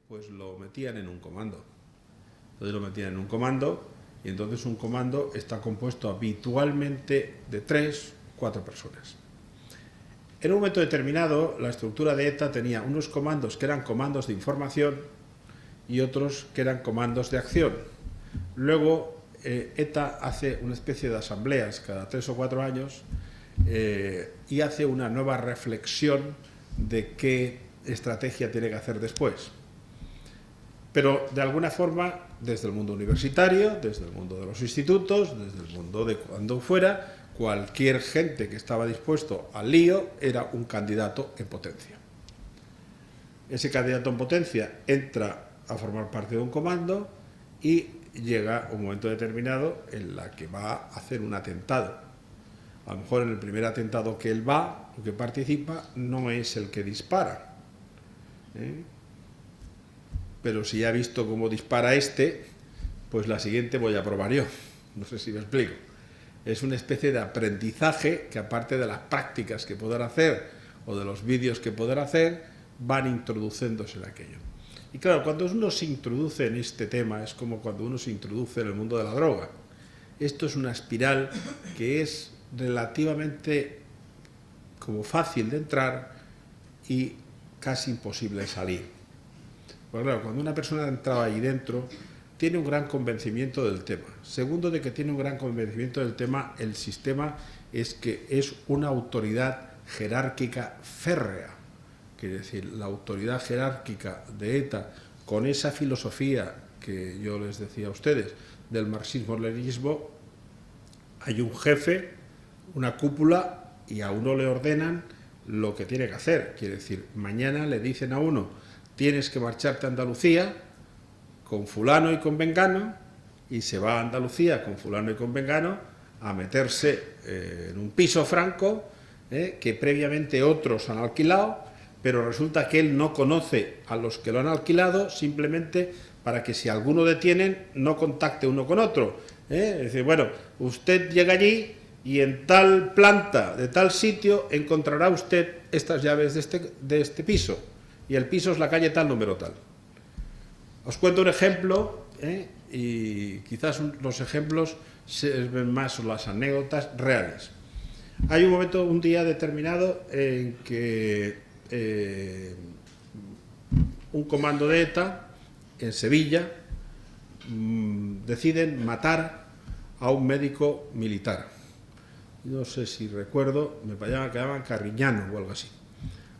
pues lo metían en un comando. Entonces lo metían en un comando, y entonces un comando está compuesto habitualmente de 3 o 4 personas. En un momento determinado, la estructura de ETA tenía unos comandos que eran comandos de información y otros que eran comandos de acción. Luego, ETA hace una especie de asambleas cada 3 o 4 años y hace una nueva reflexión de qué estrategia tiene que hacer después. Pero, de alguna forma, desde el mundo universitario, desde el mundo de los institutos, desde el mundo de cuando fuera, cualquier gente que estaba dispuesto al lío era un candidato en potencia. Ese candidato en potencia entra a formar parte de un comando y llega un momento determinado en la que va a hacer un atentado. A lo mejor en el primer atentado que él va o que participa no es el que dispara. Pero si ya he visto cómo dispara pues la siguiente voy a probar yo. No sé si me explico. Es una especie de aprendizaje que, aparte de las prácticas que podrán hacer o de los vídeos que podrán hacer, van introduciéndose en aquello. Y claro, cuando uno se introduce en este tema, es como cuando uno se introduce en el mundo de la droga. Esto es una espiral que es relativamente como fácil de entrar y casi imposible de salir. Pues claro, cuando una persona ha entrado ahí dentro, tiene un gran convencimiento del tema. Segundo, de que tiene un gran convencimiento del tema, el sistema es que es una autoridad jerárquica férrea. Quiere decir, la autoridad jerárquica de ETA, con esa filosofía que yo les decía a ustedes, del marxismo-leninismo, hay un jefe, una cúpula, y a uno le ordenan lo que tiene que hacer. Quiere decir, mañana le dicen a uno, tienes que marcharte a Andalucía con fulano y con vengano, y se va a Andalucía con fulano y con vengano a meterse en un piso franco que previamente otros han alquilado, pero resulta que él no conoce a los que lo han alquilado, simplemente para que si alguno detienen no contacte uno con otro. Es decir, bueno, usted llega allí y en tal planta de tal sitio encontrará usted estas llaves de este piso, y el piso es la calle tal, número tal. Os cuento un ejemplo, y quizás los ejemplos se ven más las anécdotas reales. Hay un momento, un día determinado, en que un comando de ETA en Sevilla deciden matar a un médico militar. No sé si recuerdo, me parece que llamaban Carriñano o algo así.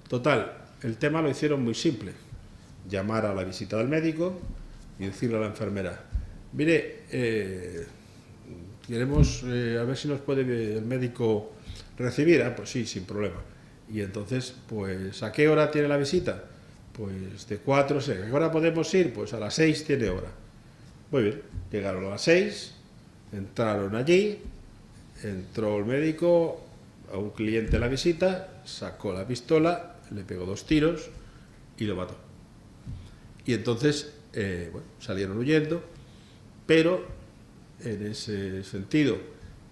Total, el tema lo hicieron muy simple. Llamar a la visita del médico y decirle a la enfermera, mire, queremos a ver si nos puede el médico recibir. Pues sí, sin problema. Y entonces, pues, ¿a qué hora tiene la visita? Pues de 4 a 6. ¿A qué hora podemos ir? Pues a las 6 tiene hora. Muy bien, llegaron a las 6, entraron allí, entró el médico a un cliente en la visita, sacó la pistola, le pegó 2 tiros y lo mató. Y entonces, bueno, salieron huyendo, pero en ese sentido,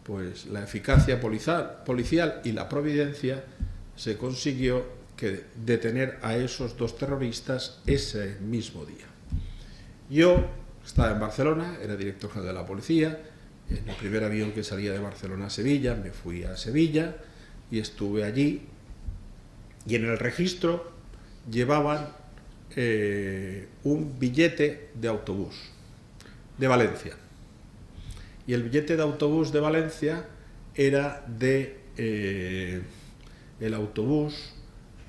pues la eficacia policial y la providencia se consiguió detener a esos 2 terroristas ese mismo día. Yo estaba en Barcelona, era director general de la policía, en el primer avión que salía de Barcelona a Sevilla, me fui a Sevilla y estuve allí, y en el registro llevaban un billete de autobús de Valencia, y el billete de autobús de Valencia era de el autobús,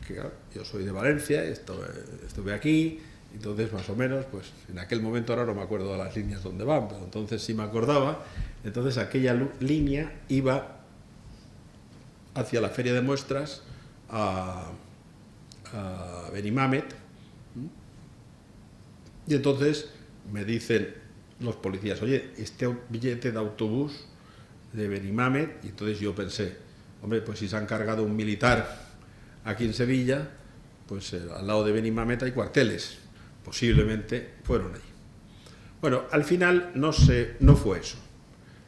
que claro, yo soy de Valencia, estuve aquí, entonces más o menos, pues en aquel momento, ahora no me acuerdo de las líneas donde van, pero entonces sí me acordaba. Entonces aquella línea iba hacia la feria de muestras a Benimamet, y entonces me dicen los policías, oye, este billete de autobús de Benimamet, y entonces yo pensé, hombre, pues si se han cargado un militar aquí en Sevilla, pues al lado de Benimamet hay cuarteles, posiblemente fueron allí. Bueno, al final no fue eso,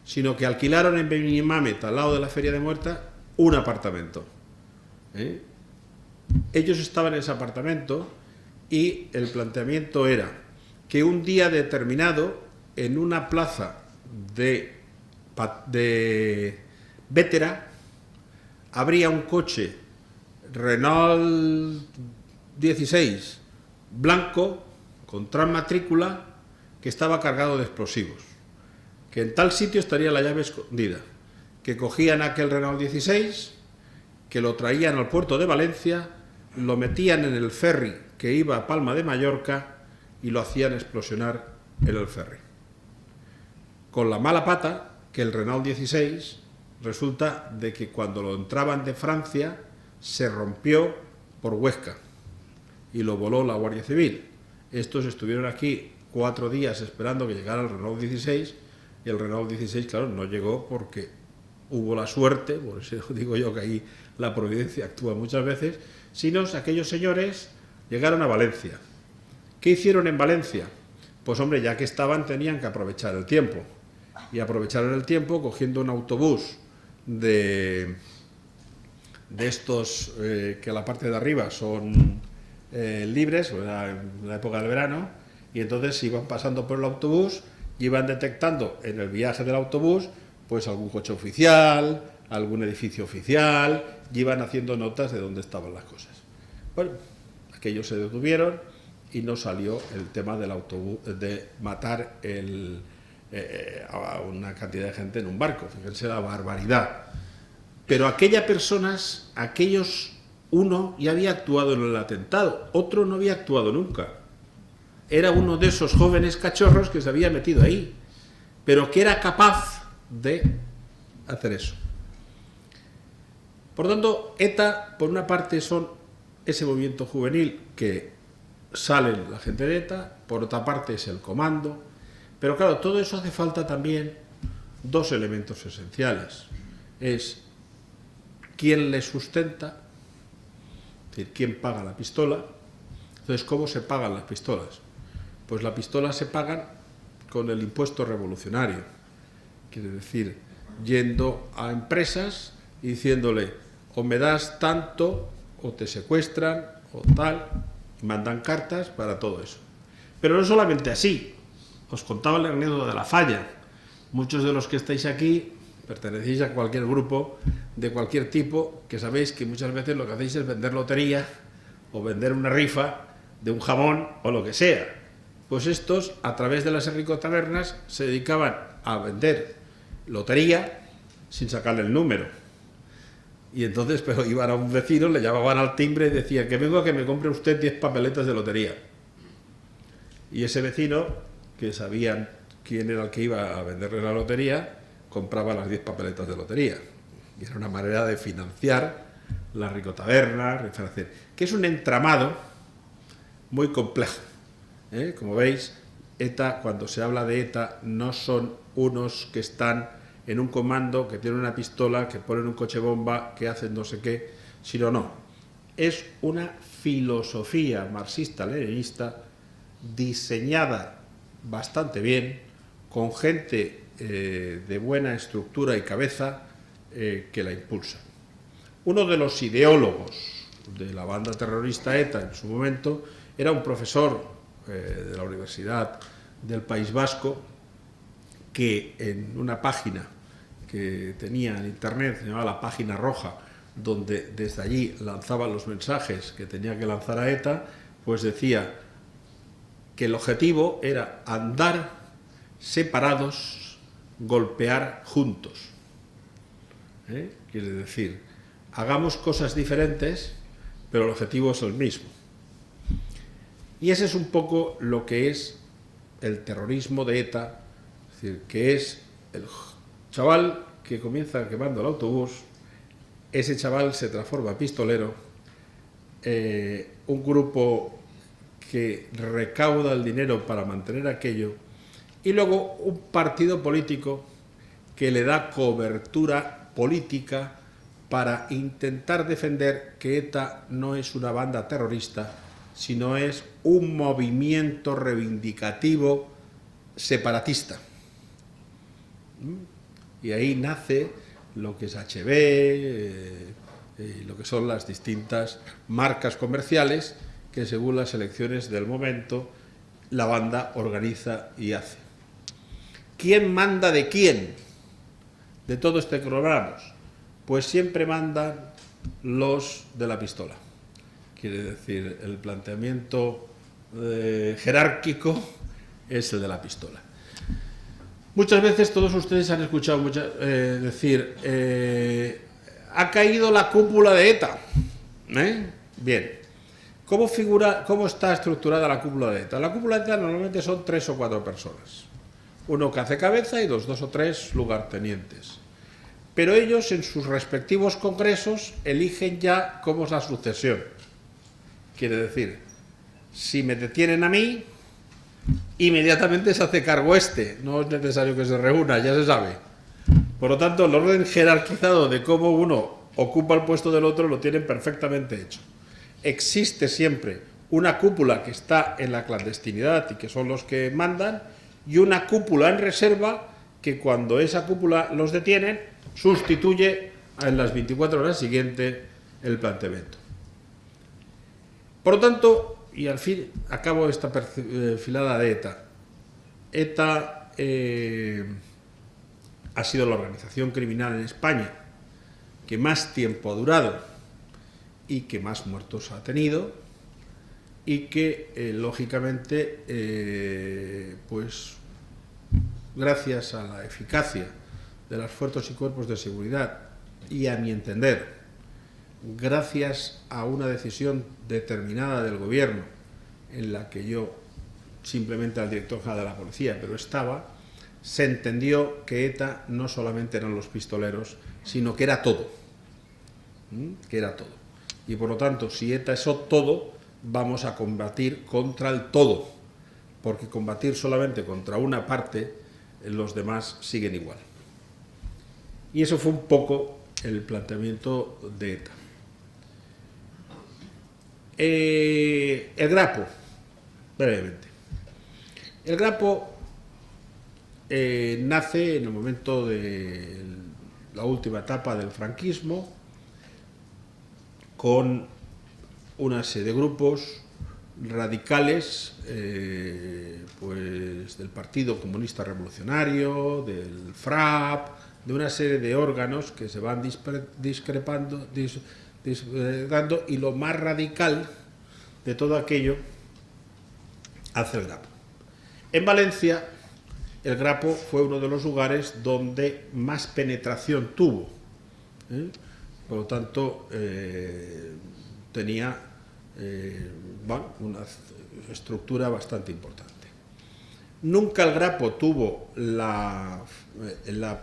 sino que alquilaron en Benimamet, al lado de la feria de muestras, un apartamento. Ellos estaban en ese apartamento y el planteamiento era que un día determinado, en una plaza de Bétera, habría un coche Renault 16 blanco con transmatrícula que estaba cargado de explosivos, que en tal sitio estaría la llave escondida, que cogían aquel Renault 16, que lo traían al puerto de Valencia, lo metían en el ferry que iba a Palma de Mallorca y lo hacían explosionar en el ferry. Con la mala pata que el Renault 16 resulta de que cuando lo entraban de Francia se rompió por Huesca y lo voló la Guardia Civil. Estos estuvieron aquí 4 días esperando que llegara el Renault 16 y el Renault 16, claro, no llegó porque hubo la suerte, por eso digo yo que ahí la providencia actúa muchas veces, sino aquellos señores llegaron a Valencia. ¿Qué hicieron en Valencia? Pues hombre, ya que estaban tenían que aprovechar el tiempo. Y aprovecharon el tiempo cogiendo un autobús de estos que a la parte de arriba son libres, en la época del verano, y entonces iban pasando por el autobús y iban detectando en el viaje del autobús pues algún coche oficial, algún edificio oficial, y iban haciendo notas de dónde estaban las cosas. Bueno, aquellos se detuvieron y no salió el tema del autobús, de matar a una cantidad de gente en un barco. Fíjense la barbaridad. Pero aquellos, uno ya había actuado en el atentado, otro no había actuado nunca. Era uno de esos jóvenes cachorros que se había metido ahí, pero que era capaz de hacer eso. Por tanto, ETA, por una parte, son ese movimiento juvenil que salen la gente de ETA, por otra parte es el comando, pero claro, todo eso hace falta también 2 elementos esenciales. Es quién le sustenta, es decir, quién paga la pistola. Entonces, ¿cómo se pagan las pistolas? Pues las pistolas se pagan con el impuesto revolucionario, quiere decir, yendo a empresas y diciéndole, o me das tanto, o te secuestran, o tal, y mandan cartas para todo eso. Pero no solamente así, os contaba la anécdota de la falla. Muchos de los que estáis aquí pertenecéis a cualquier grupo de cualquier tipo, que sabéis que muchas veces lo que hacéis es vender lotería o vender una rifa de un jamón o lo que sea. Pues estos, a través de las ricotavernas, se dedicaban a vender lotería sin sacarle el número. Y entonces, pero iban a un vecino, le llamaban al timbre y decían que vengo a que me compre usted 10 papeletas de lotería. Y ese vecino, que sabían quién era el que iba a venderle la lotería, compraba las 10 papeletas de lotería. Y era una manera de financiar la ricotaverna, que es un entramado muy complejo. Como veis, ETA, cuando se habla de ETA, no son unos que están en un comando, que tienen una pistola, que ponen un coche bomba, que hacen no sé qué, sino no. Es una filosofía marxista-leninista diseñada bastante bien, con gente de buena estructura y cabeza que la impulsa. Uno de los ideólogos de la banda terrorista ETA en su momento era un profesor de la Universidad del País Vasco, que en una página que tenía en internet, se llamaba la Página Roja, donde desde allí lanzaba los mensajes que tenía que lanzar a ETA, pues decía que el objetivo era andar separados, golpear juntos. Quiere decir, hagamos cosas diferentes, pero el objetivo es el mismo. Y ese es un poco lo que es el terrorismo de ETA, es decir, que es el chaval que comienza quemando el autobús, ese chaval se transforma en pistolero, un grupo que recauda el dinero para mantener aquello, y luego un partido político que le da cobertura política para intentar defender que ETA no es una banda terrorista, sino es un movimiento reivindicativo separatista. Y ahí nace lo que es HB, lo que son las distintas marcas comerciales que según las elecciones del momento la banda organiza y hace. ¿Quién manda de quién? De todo este que hablamos, pues siempre mandan los de la pistola. Quiere decir, el planteamiento jerárquico es el de la pistola. Muchas veces todos ustedes han escuchado decir, ha caído la cúpula de ETA. Bien. ¿Cómo está estructurada la cúpula de ETA? La cúpula de ETA normalmente son 3 o 4 personas. Uno que hace cabeza y dos o tres lugartenientes. Pero ellos en sus respectivos congresos eligen ya cómo es la sucesión. Quiere decir, si me detienen a mí, inmediatamente se hace cargo este. No es necesario que se reúna, ya se sabe. Por lo tanto, el orden jerarquizado de cómo uno ocupa el puesto del otro lo tienen perfectamente hecho. Existe siempre una cúpula que está en la clandestinidad y que son los que mandan, y una cúpula en reserva que cuando esa cúpula los detienen, sustituye en las 24 horas siguientes el planteamiento. Por lo tanto, y al fin acabo esta perfilada de ETA. ETA ha sido la organización criminal en España que más tiempo ha durado y que más muertos ha tenido, y que lógicamente pues gracias a la eficacia de las fuerzas y cuerpos de seguridad y, a mi entender, gracias a una decisión determinada del gobierno en la que yo simplemente al director general de la policía, pero estaba, se entendió que ETA no solamente eran los pistoleros, sino que era todo. Que era todo. Y por lo tanto, si ETA es todo, vamos a combatir contra el todo, porque combatir solamente contra una parte, los demás siguen igual. Y eso fue un poco el planteamiento de ETA. El Grapo, brevemente. El Grapo nace en el momento de la última etapa del franquismo, con una serie de grupos radicales, pues del Partido Comunista Revolucionario, del FRAP, de una serie de órganos que se van disgregando, y lo más radical de todo aquello hace el Grapo. En Valencia, el Grapo fue uno de los lugares donde más penetración tuvo. Por lo tanto, tenía una estructura bastante importante. Nunca el Grapo tuvo la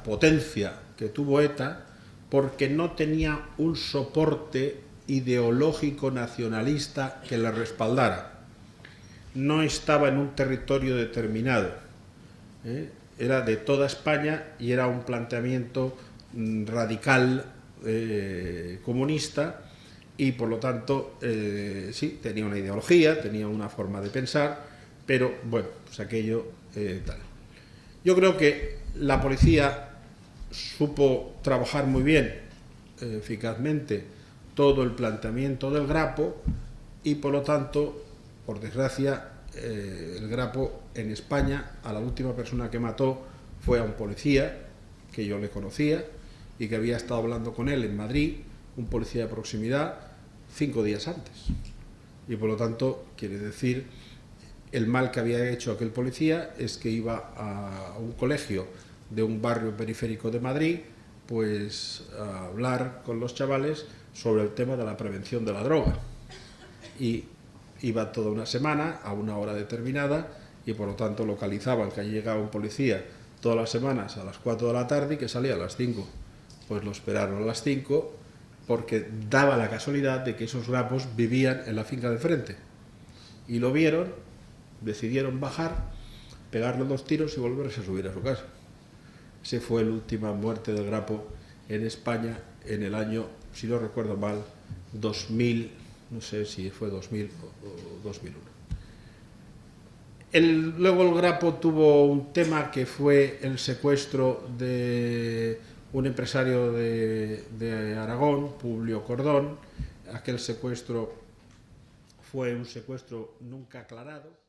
potencia que tuvo ETA, porque no tenía un soporte ideológico nacionalista que le respaldara. No estaba en un territorio determinado. Era de toda España y era un planteamiento radical comunista, y por lo tanto sí, tenía una ideología, tenía una forma de pensar, pero bueno, pues aquello tal. Yo creo que la policía supo trabajar muy bien, eficazmente, todo el planteamiento del Grapo, y por lo tanto, por desgracia, el Grapo en España, a la última persona que mató fue a un policía que yo le conocía y que había estado hablando con él en Madrid, un policía de proximidad, 5 días antes. Y por lo tanto, quiere decir, el mal que había hecho aquel policía es que iba a un colegio de un barrio periférico de Madrid, pues a hablar con los chavales sobre el tema de la prevención de la droga. Y iba toda una semana a una hora determinada, y por lo tanto localizaban que allí llegaba un policía todas las semanas a las 4 de la tarde y que salía a las 5. Pues lo esperaron a las 5, porque daba la casualidad de que esos grapos vivían en la finca de frente. Y lo vieron, decidieron bajar, pegarle 2 tiros y volverse a subir a su casa. Esa fue la última muerte del Grapo en España en el año, si no recuerdo mal, 2000, no sé si fue 2000 o 2001. Luego el Grapo tuvo un tema que fue el secuestro de un empresario de Aragón, Publio Cordón. Aquel secuestro fue un secuestro nunca aclarado.